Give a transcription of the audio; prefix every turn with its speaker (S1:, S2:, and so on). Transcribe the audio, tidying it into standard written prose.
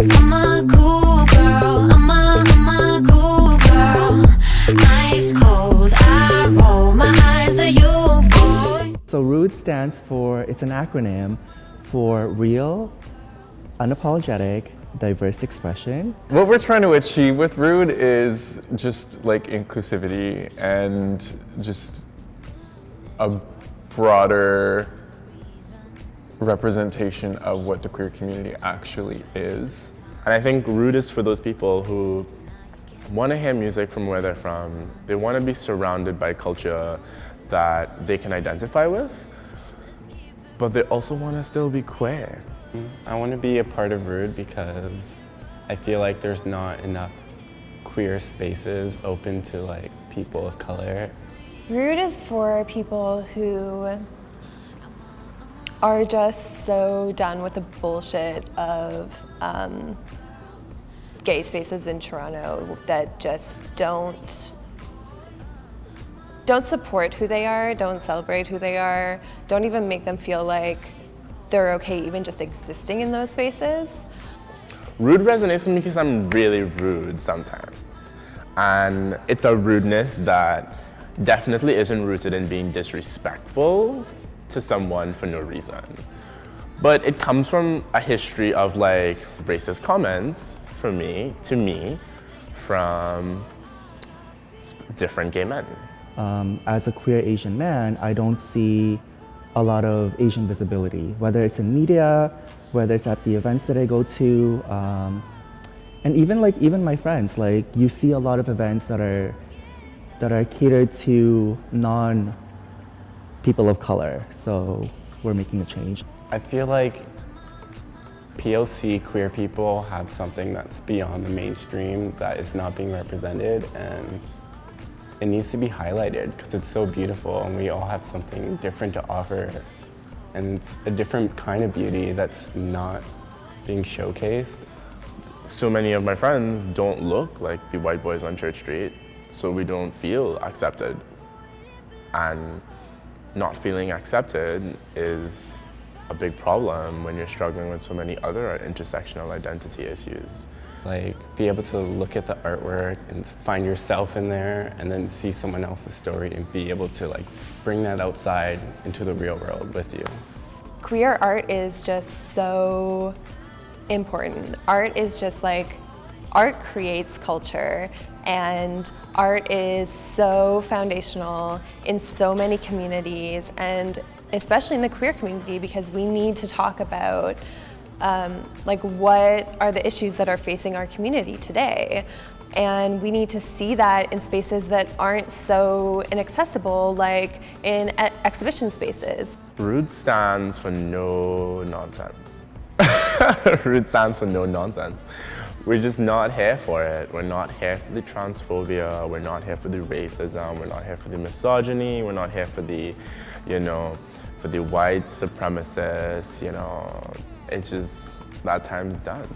S1: I'm a cool girl, I'm a cool girl. Ice cold, I roll my eyes at you, boy.
S2: So RUDE stands for, it's an acronym for Real, Unapologetic, Diverse Expression.
S3: What we're trying to achieve with Rude is just like inclusivity and just a broader representation of what the queer community actually is. And I think Rude is for those people who want to hear music from where they're from. They want to be surrounded by culture that they can identify with, but they also want to still be queer.
S4: I want to be a part of Rude because I feel like there's not enough queer spaces open to like people of color.
S5: Rude is for people who are just so done with the bullshit of gay spaces in Toronto that just don't support who they are, don't celebrate who they are, don't even make them feel like they're okay even just existing in those spaces.
S3: Rude resonates with me because I'm really rude sometimes. And it's a rudeness that definitely isn't rooted in being disrespectful to someone for no reason. But it comes from a history of like racist comments to me from different gay men.
S2: As a queer Asian man, I don't see a lot of Asian visibility, whether it's in media, whether it's at the events that I go to, and even my friends. Like you see a lot of events that are catered to non-people of color. So we're making a change.
S4: I feel like POC queer people have something that's beyond the mainstream that is not being represented, and it needs to be highlighted because it's so beautiful and we all have something different to offer. And it's a different kind of beauty that's not being showcased.
S3: So many of my friends don't look like the white boys on Church Street, so we don't feel accepted. And not feeling accepted is a big problem when you're struggling with so many other intersectional identity issues.
S4: Like, be able to look at the artwork and find yourself in there and then see someone else's story and be able to like bring that outside into the real world with you.
S5: Queer art is just so important. Art is just like, art creates culture, and art is so foundational in so many communities, and especially in the queer community, because we need to talk about like what are the issues that are facing our community today. And we need to see that in spaces that aren't so inaccessible, like in exhibition spaces.
S3: Rude stands for no nonsense. Rude stands for no nonsense. We're just not here for it. We're not here for the transphobia. We're not here for the racism. We're not here for the misogyny. We're not here for the, for the white supremacists, It's just, that time's done.